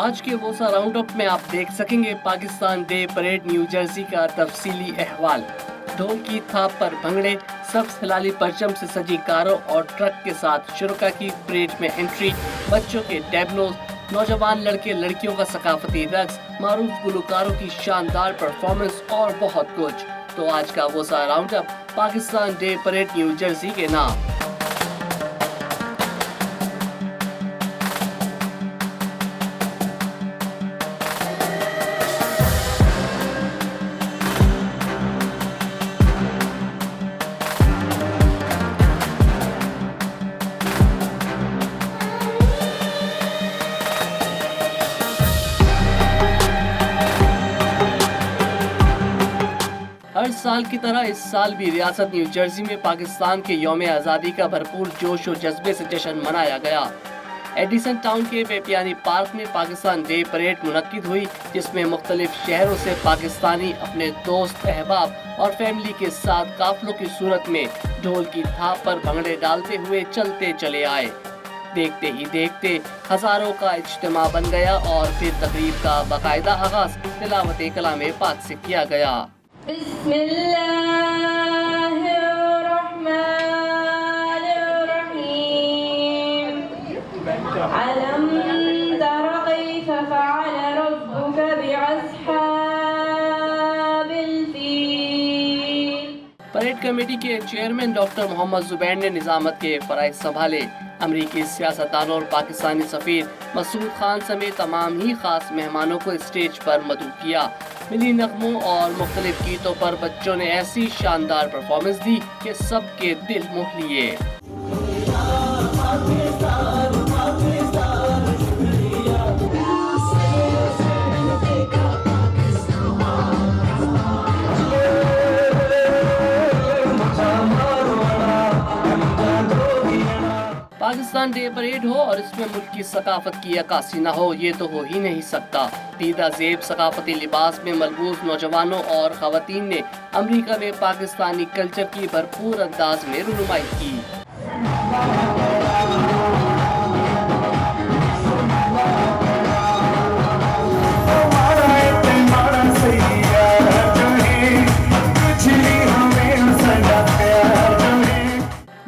आज के वोसा राउंडअप में आप देख सकेंगे पाकिस्तान डे परेड न्यूजर्सी का तफसीली अहवाल। ढोल की थाप पर भंगड़े, सब हिलाली परचम से सजी कारों और ट्रक के साथ शुरुका की परेड में एंट्री, बच्चों के टैबलोज, नौजवान लड़के लड़कियों का सकाफती रक्स, मारूफ गलूकारों की शानदार परफॉर्मेंस और बहुत कुछ। तो आज का VOSA roundup Pakistan day parade New Jersey के नाम। हर साल की तरह इस साल भी रियासत न्यूजर्सी में पाकिस्तान के यौम आज़ादी का भरपूर जोश और जज्बे से जश्न मनाया गया। एडिसन टाउन के बेपियानी पार्क में पाकिस्तान डे परेड मुनक्किद हुई, जिसमें मुख्तलिफ शहरों से पाकिस्तानी अपने दोस्त, अहबाब और फैमिली के साथ काफिलों की सूरत में ढोल की थाप पर भंगड़े डालते हुए चलते चले आए। देखते ही देखते हजारों का इज्तिमा बन गया और फिर तकरीब का बाकायदा आगाज तिलावत कलाम पाक से किया गया। परेड कमेटी के चेयरमैन डॉक्टर मोहम्मद जुबैर ने निजामत के फराइज संभाले। अमरीकी सियासतदान और पाकिस्तानी सफीर मसूद खान समेत तमाम ही खास मेहमानों को स्टेज पर मदऊ किया। मिली नगमों और मुख्तलिफ गीतों पर बच्चों ने ऐसी शानदार परफॉर्मेंस दी कि सबके दिल मोह लिए। पाकिस्तान डे परेड हो और इसमें मुल्क की सकाफत की अक्कासी न हो, ये तो हो ही नहीं सकता। दीदा ज़ेब सकाफती लिबास में मलबूस नौजवानों और ख़वातीन ने अमरीका में पाकिस्तानी कल्चर की भरपूर अंदाज में रुनुमाई की।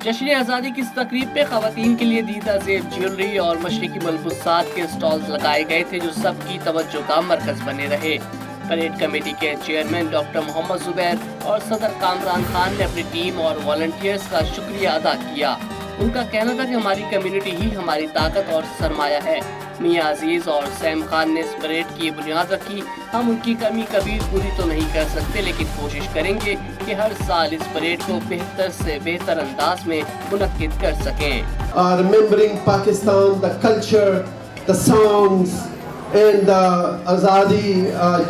जश्न आज़ादी की इस तकरीब पे ख़वातीन के लिए दीदा ज़ेब ज्वेलरी और मशरकी मलबूसात के स्टॉल्स लगाए गए थे, जो सबकी तवज्जो का मरकज बने रहे। परेड कमेटी के चेयरमैन डॉक्टर मोहम्मद जुबैर और सदर कामरान खान ने अपनी टीम और वॉलंटियर्स का शुक्रिया अदा किया। उनका कहना था कि हमारी कम्युनिटी ही हमारी ताकत और सरमाया है। मियां अजीज और सैम खान ने इस परेड की बुनियाद रखी। हम उनकी कमी कभी पूरी तो नहीं कर सकते, लेकिन कोशिश करेंगे कि हर साल इस परेड को बेहतर से बेहतर अंदाज में मुनक्किद कर सकें। Remembering Pakistan, the culture, the songs, and the Azadi,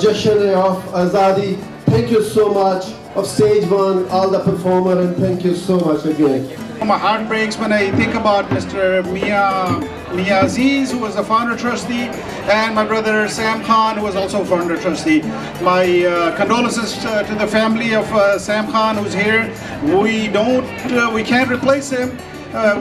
Jashan of Azadi. Thank you so much of stage one, all the performer, and thank you so much again. My heart breaks when I think about Mr. Mia Aziz, who was a founder trustee, and my brother Sam Khan, who was also a founder trustee. My condolences to the family of Sam Khan, who's here. We can't replace him.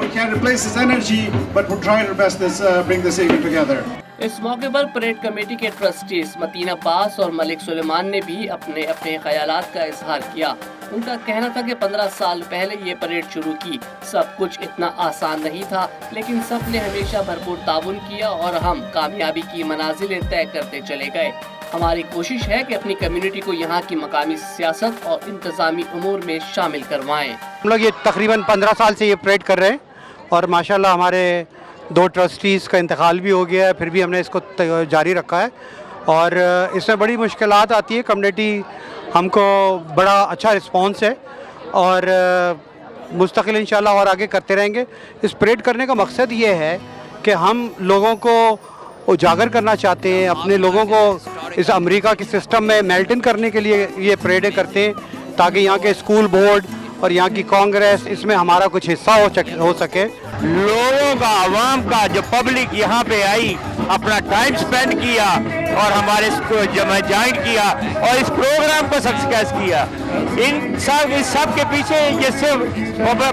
We can't replace his energy, but we're trying our best to bring this evening together. इस मौके पर parade committee के trustees Mateen Abbas और मलिक सुलेमान ने भी अपने अपने ख्यालात का इजहार किया। उनका कहना था कि 15 साल पहले ये परेड शुरू की, सब कुछ इतना आसान नहीं था, लेकिन सब ने हमेशा भरपूर ताउन किया और हम कामयाबी की मनाजिलें तय करते चले गए। हमारी कोशिश है कि अपनी कम्युनिटी को यहाँ की मकामी सियासत और इंतजामी उमूर में शामिल करवाएं। हम लोग ये तकरीबन 15 साल से ये परेड कर रहे हैं और माशाल्लाह हमारे 2 ट्रस्टीज़ का इंतकाल भी हो गया है, फिर भी हमने इसको जारी रखा है और इसमें बड़ी मुश्किलात आती है। कम्युनिटी हमको बड़ा अच्छा रिस्पांस है और मुस्तकिल इंशाल्लाह और आगे करते रहेंगे। इस परेड करने का मकसद ये है कि हम लोगों को उजागर करना चाहते हैं, अपने लोगों को इस अमेरिका के सिस्टम में मेल्ट इन करने के लिए ये परेडें करते हैं, ताकि यहाँ के स्कूल बोर्ड और यहाँ की कांग्रेस इसमें हमारा कुछ हिस्सा हो सके। लोगों का, आवाम का, जो पब्लिक यहाँ पे आई, अपना टाइम स्पेंड किया और हमारे इसको ज्वाइन किया और इस प्रोग्राम को सक्सेस किया। इस सब के पीछे ये सिर्फ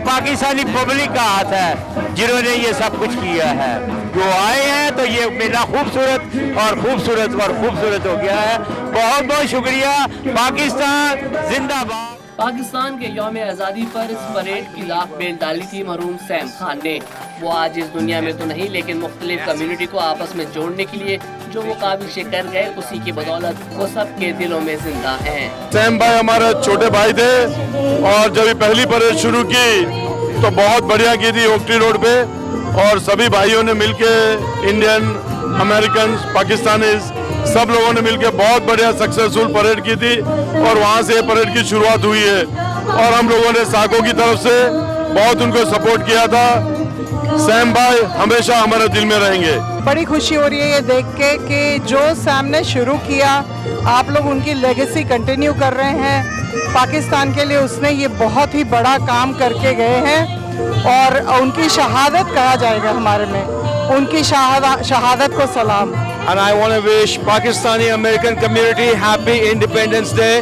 पाकिस्तानी पब्लिक का हाथ है, जिन्होंने ये सब कुछ किया है। जो आए हैं तो ये मेला खूबसूरत और खूबसूरत और खूबसूरत हो गया है। बहुत बहुत शुक्रिया। पाकिस्तान जिंदाबाद। पाकिस्तान के यौम आज़ादी पर इस परेड की लाख बेल डाली थी मरहूम सैम खान ने। वो आज इस दुनिया में तो नहीं, लेकिन मुख्तलिफ कम्युनिटी को आपस में जोड़ने के लिए जो वो काबिश कर गए, उसी की बदौलत वो सबके दिलों में जिंदा हैं। सैम भाई हमारे छोटे भाई थे और जब ये पहली परेड शुरू की तो बहुत बढ़िया की थी ओक्टी रोड पे, और सभी भाइयों ने मिलके, इंडियन, अमेरिकन, पाकिस्तानीज, सब लोगों ने मिलके बहुत बढ़िया सक्सेसफुल परेड की थी और वहाँ से परेड की शुरुआत हुई है। और हम लोगों ने साको की तरफ से बहुत उनको सपोर्ट किया था। सैम भाई हमेशा हमारे दिल में रहेंगे। बड़ी खुशी हो रही है ये देख के कि जो सैम ने शुरू किया, आप लोग उनकी लेगेसी कंटिन्यू कर रहे हैं। पाकिस्तान के लिए उसने ये बहुत ही बड़ा काम करके गए हैं और उनकी शहादत कहा जाएगा हमारे में, उनकी शहादत को सलाम। And I want to wish Pakistani American community happy Independence Day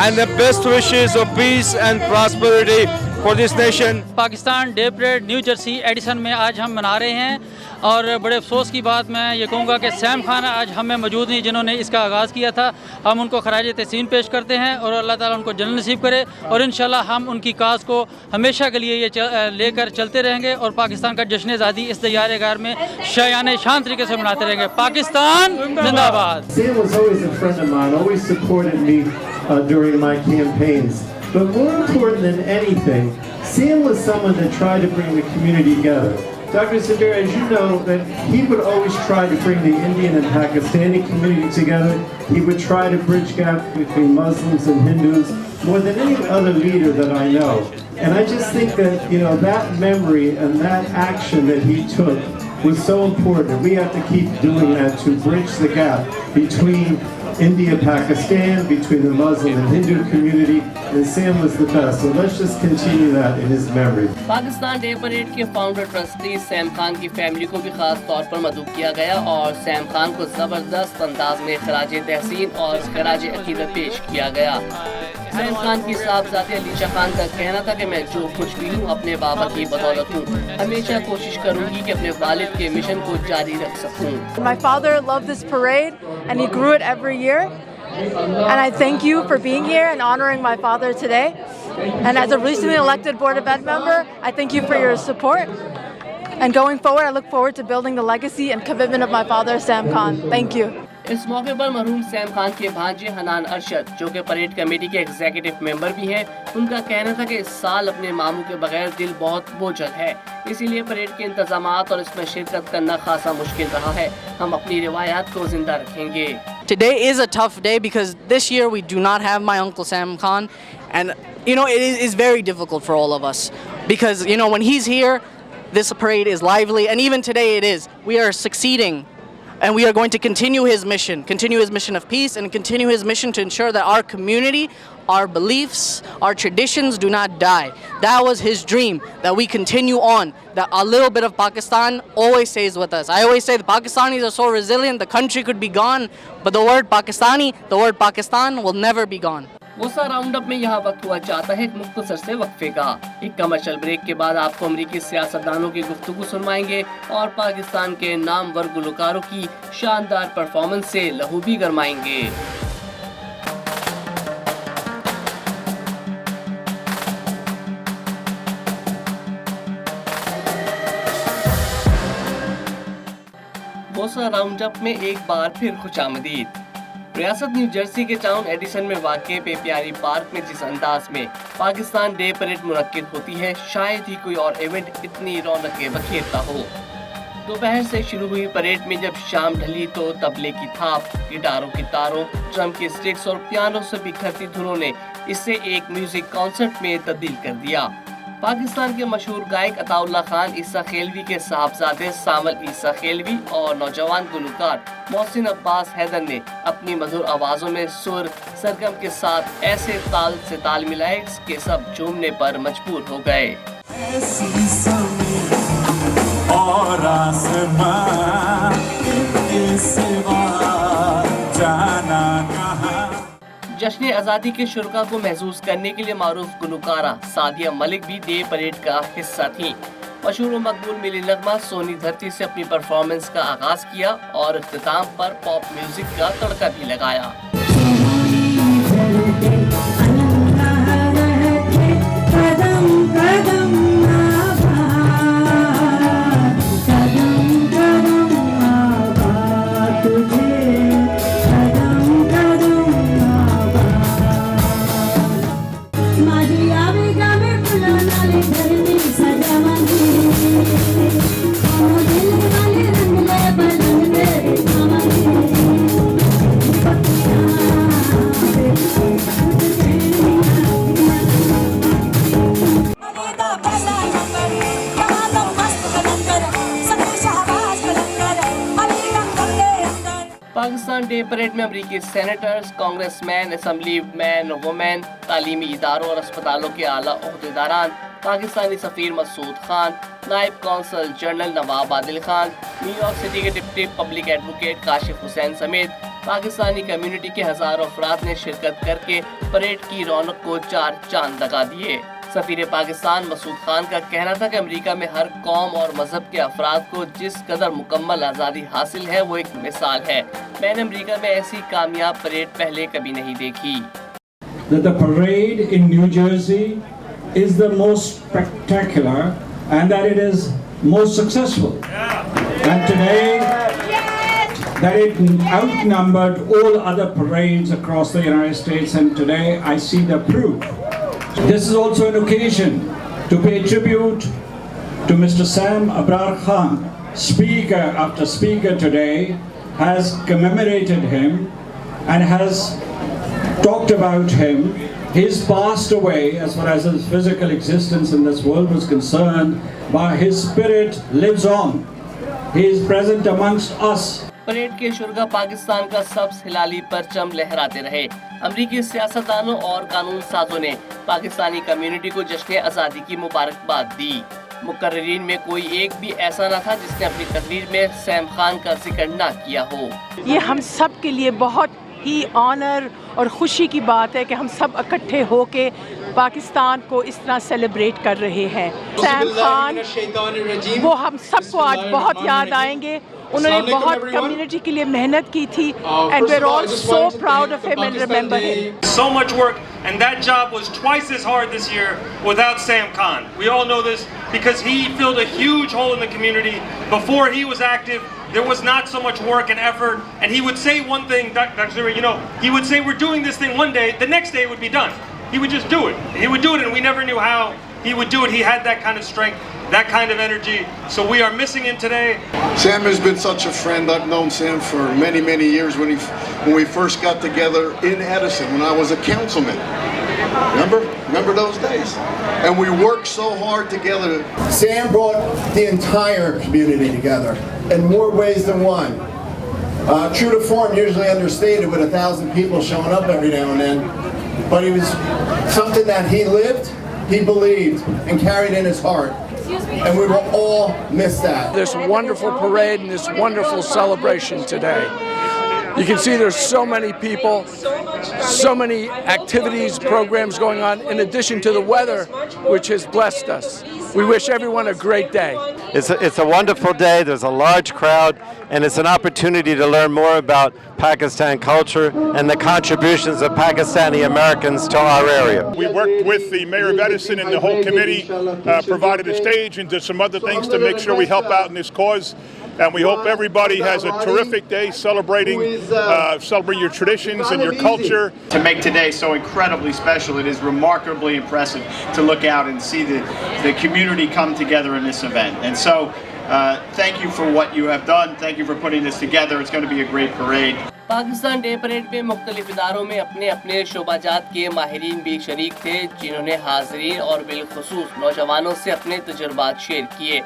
and the best wishes of peace and prosperity for this nation. Pakistan day parade New Jersey Edison में आज हम मना रहे हैं और बड़े अफसोस की बात मैं ये कहूँगा कि सैम खान आज हम में मौजूद नहीं, जिन्होंने इसका आगाज़ किया था। हम उनको खराज तहसीन पेश करते हैं और अल्लाह ताला उनको जन्नत नसीब करे और इंशाल्लाह हम उनकी काज को हमेशा के लिए ये लेकर चलते रहेंगे और पाकिस्तान का जश्न आज़ादी इस तैयारेगार में शायाने शान तरीके से मनाते रहेंगे। पाकिस्तान जिंदाबाद। Sam was always a friend of mine, always supported me during my campaigns. But more important than anything, Sam was someone that tried to bring the community together. Dr. Sabir, as you know, that he would always try to bring the Indian and Pakistani community together. He would try to bridge gaps between Muslims and Hindus more than any other leader that I know. And I just think that, you know, that memory and that action that he took was so important. We have to keep doing that to bridge the gap between India, Pakistan, between the Muslim and Hindu community, and Sam was the best. So let's just continue that in his memory. Pakistan day parade के founder trustee Sam Khan की family को भी खास तौर पर मदऊ किया गया और सैम खान को जबरदस्त अंदाज में खराज तहसीन और खराज अकीदत पेश किया गया। सैम खान की साहबजादे अलीशा खान का कहना था कि मैं जो कुछ भी हूँ अपने बाबा की बदौलत हूँ, हमेशा कोशिश करूँगी कि अपने वालिद के मिशन को जारी रख सकूँ। My father loved this parade and he grew it every year. And I thank you for being here and honoring my father today. And as a recently elected Board of Ed member, I thank you for your support. And going forward, I look forward to building the legacy and commitment of my father, Sam Khan. Thank you. इस मौके पर मरहूम Sam Khan के भांजे हनान अरशद, जो कि parade committee के executive member भी हैं, उनका कहना था कि इस साल अपने मामू के बगैर दिल बहुत बोझल है, इसीलिए परेड के इंतजामात और इसमें शिरकत करना खासा मुश्किल रहा है। हम अपनी रिवायात को जिंदा रखेंगे। Today is a tough day because this year we do not have my uncle Sam Khan, and you know it is very difficult for all of us because you know when he's here, this parade is lively, and even today it is. We are succeeding. And we are going to continue his mission of peace, and continue his mission to ensure that our community, our beliefs, our traditions do not die. That was his dream, that we continue on, that a little bit of Pakistan always stays with us. I always say the Pakistanis are so resilient, the country could be gone, but the word Pakistani, the word Pakistan will never be gone. VOSA roundup में यहाँ वक्त हुआ चाहता है एक मुख्तसर से वक्फे का। एक कमर्शियल ब्रेक के बाद आपको अमरीकी सियासतदानों की गुफ्तगू सुनवाएंगे और पाकिस्तान के नामवर गुलकारों की शानदार परफॉर्मेंस से लहू भी गरमाएंगे। वोसा राउंडअप में एक बार फिर खुशामदीद। रियासत न्यूजर्सी के टाउन एडिसन में वाक़े पेप्यारी पार्क में जिस अंदाज में पाकिस्तान डे परेड मुनक्किद होती है, शायद ही कोई और इवेंट इतनी रौनकें बखेरता हो। दोपहर से शुरू हुई परेड में जब शाम ढली तो तबले की थाप, गिटारों की तारों, ड्रम की स्टिक्स और पियानो से बिखरती धुनों ने इसे एक म्यूजिक कॉन्सर्ट में तब्दील कर दिया। पाकिस्तान के मशहूर गायक अताउल्ला खान ईसा खेलवी के साहबजादे सानवल ईसा खेलवी और नौजवान गलूकार महसन अब्बास हैदर ने अपनी मधुर आवाज़ों में सुर सरगम के साथ ऐसे ताल से ताल मिलाए कि सब झूमने पर मजबूर हो गए। जश्न आज़ादी के शुरा को महसूस करने के लिए मारूफ गलूकारा सादिया मलिक भी डे परेड का हिस्सा थी। मशहूर व मकबूल मिली नगमा सोनी धरती से अपनी परफॉर्मेंस का आगाज किया और इख्तिताम पर पॉप म्यूजिक का तड़का भी लगाया। पाकिस्तान डे परेड में अमरीकी senators, congressman, assembly man, women, तालीमी इदारों और अस्पतालों के आला ओहदेदारान, पाकिस्तानी सफीर मसूद खान, नायब कौंसल जनरल नवाब आदिल खान, न्यूयॉर्क सिटी के deputy public advocate Kashif Hussain समेत पाकिस्तानी कम्युनिटी के हजारों अफराद ने शिरकत करके परेड की रौनक को चार चांद लगा दिए। सफीर पाकिस्तान मसूद खान का कहना था कि अमेरिका में हर कौम और मजहब के अफराद को जिस कदर मुकम्मल आज़ादी हासिल है वो एक मिसाल है। मैंने अमेरिका में ऐसी कामयाब परेड पहले कभी नहीं देखी। The parade in New Jersey is the most spectacular and that it is most successful. And today that it outnumbered all other parades across the United States, and today I see the proof. This is also an occasion to pay tribute to Mr. Sam Abrar Khan. Speaker after speaker today has commemorated him and has talked about him. He's passed away as far as his physical existence in this world was concerned, but his spirit lives on. He is present amongst us. Parade के शुरगा पाकिस्तान का सब्ज हिलाली परचम लहराते रहे। अमरीकी सियासतदानों और कानून साजों ने पाकिस्तानी कम्युनिटी को जश्न आज़ादी की मुबारकबाद दी। मुकर्रिरीन में कोई एक भी ऐसा न था जिसने अपनी तकरीर में सैम खान का जिक्र न किया हो। ये हम सब के लिए बहुत ही ऑनर और खुशी की बात है कि हम सब इकट्ठे होके पाकिस्तान को इस तरह सेलिब्रेट कर रहे हैं। सैम खान वो हम सबको आज बहुत याद आएंगे। उन्होंने बहुत कम्युनिटी के लिए मेहनत की थी and we're all so proud of him and remember him. So much work, and that job was twice as hard this year without Sam Khan. We all know this because he filled a huge hole in the community. Before he was active, there was not so much work and effort, and he would say one thing, Dr. Zuri, you know, he would say we're doing this thing one day, the next day it would be done. He would just do it. He would do it, and we never knew how he would do it. He had that kind of strength, that kind of energy. So we are missing him today. Sam has been such a friend. I've known Sam for many, many years. When we first got together in Edison, when I was a councilman. Remember those days? And we worked so hard together. Sam brought the entire community together in more ways than one. True to form, usually understated with 1,000 people showing up every now and then. But it was something that he lived, he believed, and carried in his heart. And we will all miss that. This wonderful parade and this wonderful celebration today. You can see there's so many people, so many activities, programs going on, in addition to the weather, which has blessed us. We wish everyone a great day. It's a wonderful day. There's a large crowd, and it's an opportunity to learn more about Pakistan culture and the contributions of Pakistani Americans to our area. We worked with the mayor of Edison and the whole committee, provided a stage and did some other things to make sure we help out in this cause. And we hope everybody has a terrific day celebrating your traditions and your culture. To make today so incredibly special, it is remarkably impressive to look out and see the community come together in this event. And so, thank you for what you have done. Thank you for putting this together. It's going to be a great parade. Pakistan day parade में मुख्तलिफ इदारों में अपने अपने शोबाजात के माहिरीन भी शरीक थे, जिन्होंने हाज़रीन और बिलखुसूस नौजवानों से अपने तजुर्बात शेयर किए।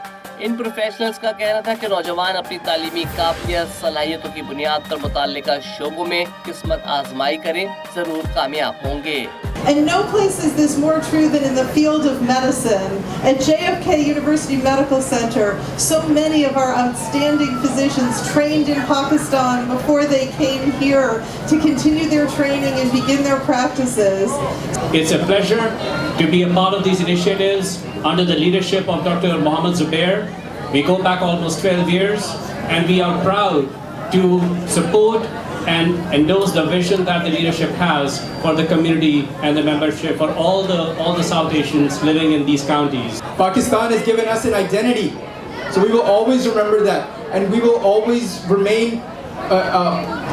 इन प्रोफेशनल्स का कहना था कि नौजवान अपनी तालीमी काबिलियत सलाहियतों की बुनियाद पर मुताल्लिका शोबों में किस्मत आजमाई करें, जरूर कामयाब होंगे। And no place is this more true than in the field of medicine. At JFK University Medical Center, so many of our outstanding physicians trained in Pakistan before they came here to continue their training and begin their practices. It's a pleasure to be a part of these initiatives under the leadership of Dr. Mohammed Zubair. We go back almost 12 years and we are proud to support and endorse the vision that the leadership has for the community and the membership for all the South Asians living in these counties. Pakistan has given us an identity, so we will always remember that, and we will always remain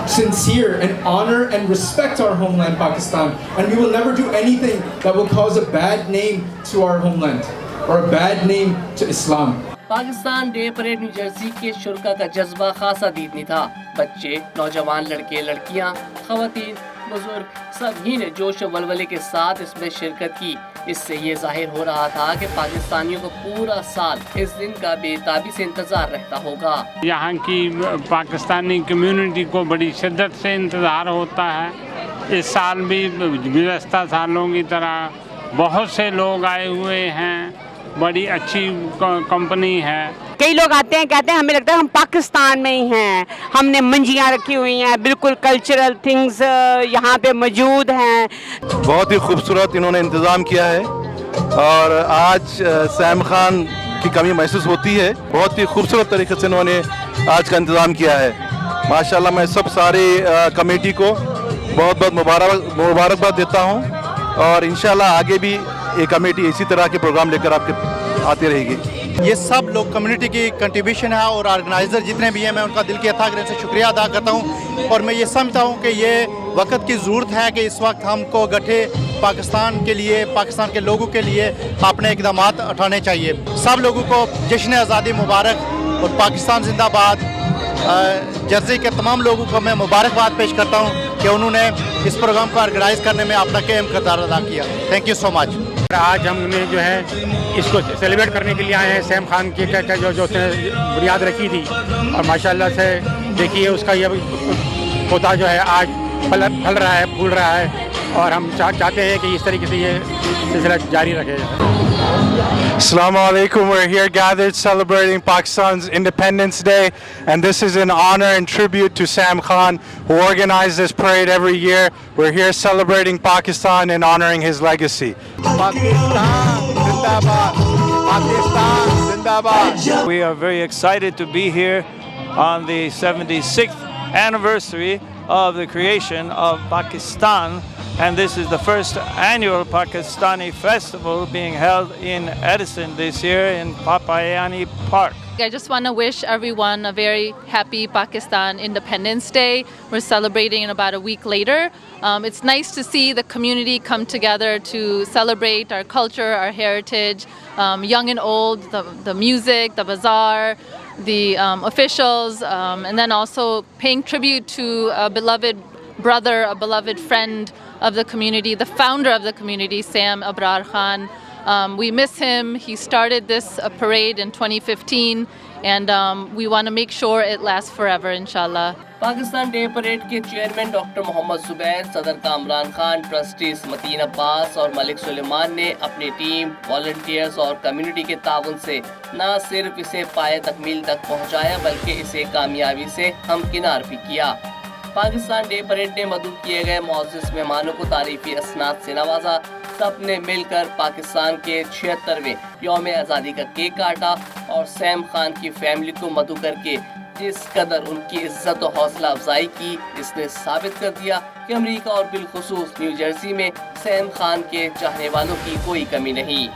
sincere and honor and respect our homeland Pakistan, and we will never do anything that will cause a bad name to our homeland or a bad name to Islam. Pakistan day parade New Jersey के शुरका का जज्बा खासा दीदनी था। बच्चे, नौजवान लड़के लड़कियां, खवातीन, बुजुर्ग सभी ने जोश और वलवले के साथ इसमें शिरकत की। इससे ये जाहिर हो रहा था कि पाकिस्तानियों को पूरा साल इस दिन का बेताबी से इंतजार रहता होगा। यहाँ की पाकिस्तानी कम्युनिटी को बड़ी शिद्दत से इंतजार होता है। इस साल भी गुज़श्ता सालों की तरह बहुत से लोग आए हुए हैं। बड़ी अच्छी कंपनी है। कई लोग आते हैं, कहते हैं हमें लगता है हम पाकिस्तान में ही हैं। हमने मंजियाँ रखी हुई हैं, बिल्कुल कल्चरल थिंग्स यहाँ पे मौजूद हैं। बहुत ही खूबसूरत इन्होंने इंतज़ाम किया है और आज सैम खान की कमी महसूस होती है। बहुत ही खूबसूरत तरीके से इन्होंने आज का इंतज़ाम किया है। माशाल्लाह, मैं सब सारी कमेटी को बहुत बहुत मुबारकबाद देता हूँ और इंशाल्लाह आगे भी ये कमेटी इसी तरह के प्रोग्राम लेकर आपके आती रहेगी। ये सब लोग कम्युनिटी की कंट्रीब्यूशन है और ऑर्गेनाइज़र जितने भी हैं, मैं उनका दिल की अथाह दिल से शुक्रिया अदा करता हूँ और मैं ये समझता हूँ कि ये वक्त की ज़रूरत है कि इस वक्त हमको गठे पाकिस्तान के लिए, पाकिस्तान के लोगों के लिए अपने इक़दाम उठाने चाहिए। सब लोगों को जश्न आज़ादी मुबारक और पाकिस्तान जिंदाबाद। जर्सी के तमाम लोगों को मैं मुबारकबाद पेश करता हूँ कि उन्होंने इस प्रोग्राम को ऑर्गेनाइज़ करने में अपना अहम किरदार अदा किया। Thank you so much. आज हमने जो है इसको सेलिब्रेट करने के लिए आए हैं। सैम खान की जो उसने बुनियाद रखी थी और माशाल्लाह से देखिए उसका ये पोता जो है आज फल रहा है, फूल रहा है और हम चाहते हैं कि इस तरीके से ये सिलसिला जारी रखे। Assalamu alaikum. We're here gathered celebrating Pakistan's Independence Day, and this is in honor and tribute to Sam Khan, who organized this parade every year. We're here celebrating Pakistan and honoring his legacy. Pakistan Zindabad! Pakistan Zindabad! We are very excited to be here on the 76th anniversary of the creation of Pakistan. And this is the first annual Pakistani festival being held in Edison this year in Papayani Park. I just want to wish everyone a very happy Pakistan Independence Day. We're celebrating in about a week later. It's nice to see the community come together to celebrate our culture, our heritage, young and old, the music, the bazaar, the officials, and then also paying tribute to a beloved brother, a beloved friend of the community, the founder of the community, Sam Abrar Khan. We miss him. He started this parade in 2015 and we want to make sure it lasts forever, inshallah. Pakistan day parade के chairman doctor Mohammad Zubair, सदर Kamran Khan, trustees Mateen Abbas और मलिक सुलेमान ने अपनी team, volunteers और community के ताउन से न सिर्फ इसे पाए तकमील तक पहुंचाया बल्कि इसे कामयाबी से हमकिनार भी किया। पाकिस्तान डे परेड ने मदद किए गए मुअज़्ज़िज़ मेहमानों को तारीफी असनाद से नवाजा। सबने मिलकर पाकिस्तान के 76वें यौम आज़ादी का केक काटा और सैम खान की फैमिली को मदू करके जिस कदर उनकी इज्जत और हौसला अफजाई की, इसने साबित कर दिया कि अमेरिका और बिलखुसूस न्यू जर्सी में सैम खान के चाहने वालों की कोई कमी नहीं।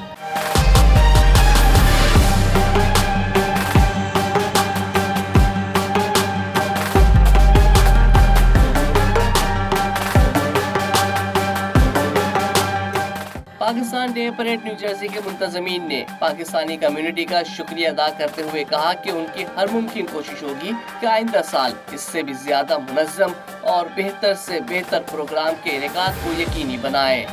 Pakistan day parade new Jersey के मुंतज़मीन ने पाकिस्तानी कम्युनिटी का शुक्रिया अदा करते हुए कहा कि उनकी हर मुमकिन कोशिश होगी कि आइंदा साल इससे भी ज्यादा मुनज़्ज़म और बेहतर से बेहतर प्रोग्राम के इनेकाद को यकीनी बनाएं।